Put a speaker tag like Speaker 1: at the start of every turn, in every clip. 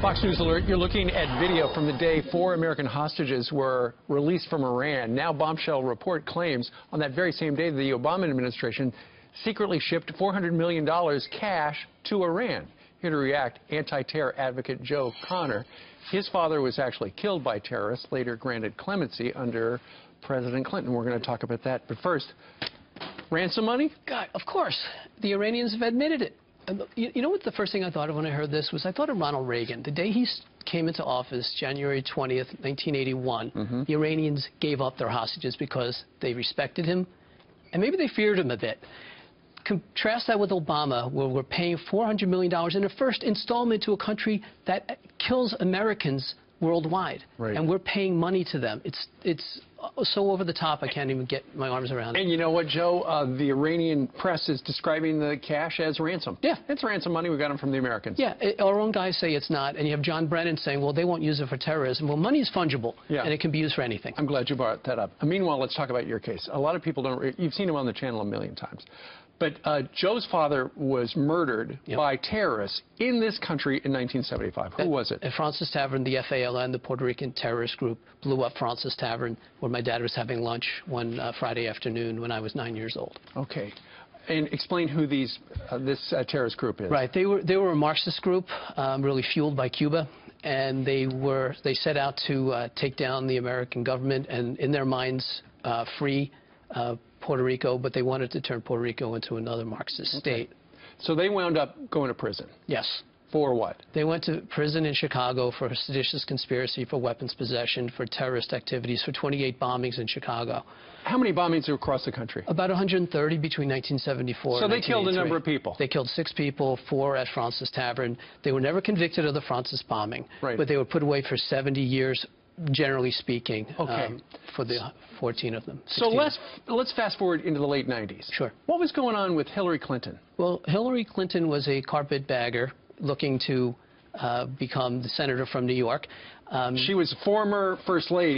Speaker 1: Fox News Alert, you're looking at video from the day 4 American hostages were released from Iran. Now, bombshell report claims on that very same day the Obama administration secretly shipped $400 million cash to Iran. Here to react, anti-terror advocate Joe Connor. His father was actually killed by terrorists, later granted clemency under President Clinton. We're going to talk about that. But first, ransom money?
Speaker 2: God, of course. The Iranians have admitted it. You know what the first thing I thought of when I heard this was? I thought of Ronald Reagan. The day he came into office, January 20th, 1981, the Iranians gave up their hostages because they respected him, and maybe they feared him a bit. Contrast that with Obama, where we're paying $400 million in the first installment to a country that kills Americans worldwide,
Speaker 1: right.
Speaker 2: And we're paying money to them. It's so over the top, I can't even get my arms around it.
Speaker 1: And you know what, Joe? The Iranian press is describing the cash as ransom. Yeah, it's ransom money. We got them from the Americans.
Speaker 2: Yeah, our own guys say it's not, and you have John Brennan saying, well, they won't use it for terrorism. Well, money is fungible, and it can be used for anything.
Speaker 1: I'm glad you brought that up. Meanwhile, let's talk about your case. A lot of people don't. You've seen him on the channel a million times. But Joe's father was murdered by terrorists in this country in 1975. Who was it?
Speaker 2: At Francis Tavern, the FALN, the Puerto Rican terrorist group, blew up Francis Tavern, where my dad was having lunch one Friday afternoon when I was 9 years old.
Speaker 1: Okay. And explain who this terrorist group is. Right.
Speaker 2: They were a Marxist group, really fueled by Cuba. And they set out to take down the American government and, in their minds, free Puerto Rico, but they wanted to turn Puerto Rico into another Marxist state.
Speaker 1: So they wound up going to prison?
Speaker 2: Yes.
Speaker 1: For what?
Speaker 2: They went to prison in Chicago for a seditious conspiracy, for weapons possession, for terrorist activities, for 28 bombings in Chicago.
Speaker 1: How many bombings are across the country?
Speaker 2: About 130 between 1974 and 1983. So
Speaker 1: they killed a number of people?
Speaker 2: They killed 6 people, 4 at Francis Tavern. They were never convicted of the Francis bombing,
Speaker 1: right.
Speaker 2: But they were put away for 70 years, generally speaking, for the 14 of them.
Speaker 1: So let's fast forward into the late 90s.
Speaker 2: Sure.
Speaker 1: What was going on with Hillary Clinton?
Speaker 2: Well, Hillary Clinton was a carpetbagger looking to become the senator from New York.
Speaker 1: She was former First Lady.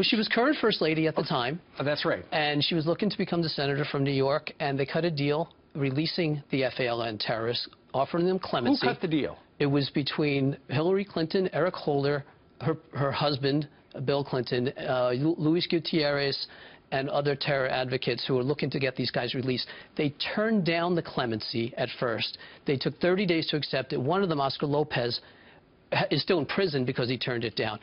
Speaker 2: She was current First Lady at the time.
Speaker 1: Oh, that's right.
Speaker 2: And she was looking to become the senator from New York, and they cut a deal releasing the FALN terrorists, offering them clemency.
Speaker 1: Who cut the deal?
Speaker 2: It was between Hillary Clinton, Eric Holder, her husband, Bill Clinton, Luis Gutierrez, and other terror advocates who were looking to get these guys released. They turned down the clemency at first. They took 30 days to accept it. One of them, Oscar Lopez, is still in prison because he turned it down.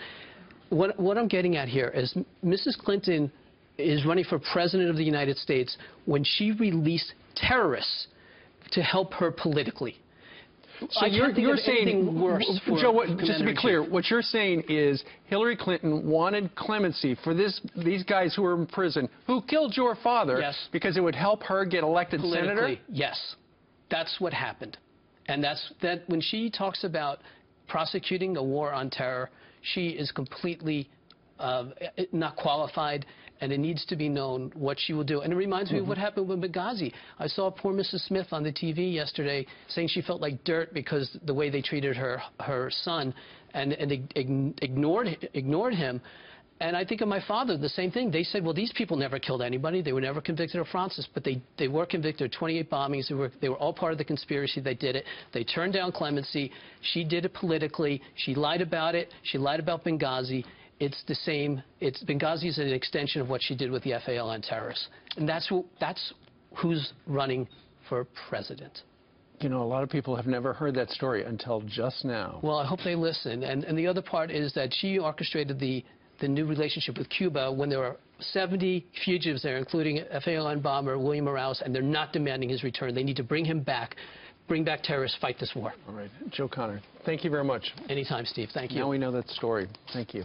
Speaker 2: What I'm getting at here is Mrs. Clinton is running for President of the United States when she released terrorists to help her politically.
Speaker 1: So you're saying, Joe, just to be clear, what you're saying is Hillary Clinton wanted clemency for these guys who were in prison who killed your father because it would help her get elected senator?
Speaker 2: Yes. That's what happened. And that when she talks about prosecuting a war on terror, she is completely not qualified, and it needs to be known what she will do. And it reminds me of what happened with Benghazi. I saw poor Mrs. Smith on the TV yesterday saying she felt like dirt because the way they treated her son and they ignored him. And I think of my father, the same thing. They said, well, these people never killed anybody. They were never convicted of Francis, but they were convicted of 28 bombings. They were all part of the conspiracy. They did it. They turned down clemency. She did it politically. She lied about it. She lied about Benghazi. It's the same. Benghazi is an extension of what she did with the FALN terrorists. And that's who's running for president.
Speaker 1: You know, a lot of people have never heard that story until just now.
Speaker 2: Well, I hope they listen. And the other part is that she orchestrated the new relationship with Cuba when there were 70 fugitives there, including FALN bomber William Morales, and they're not demanding his return. They need to bring him back. Bring back terrorists, fight this war.
Speaker 1: All right. Joe Connor, thank you very much.
Speaker 2: Anytime, Steve. Thank you.
Speaker 1: Now we know that story. Thank you.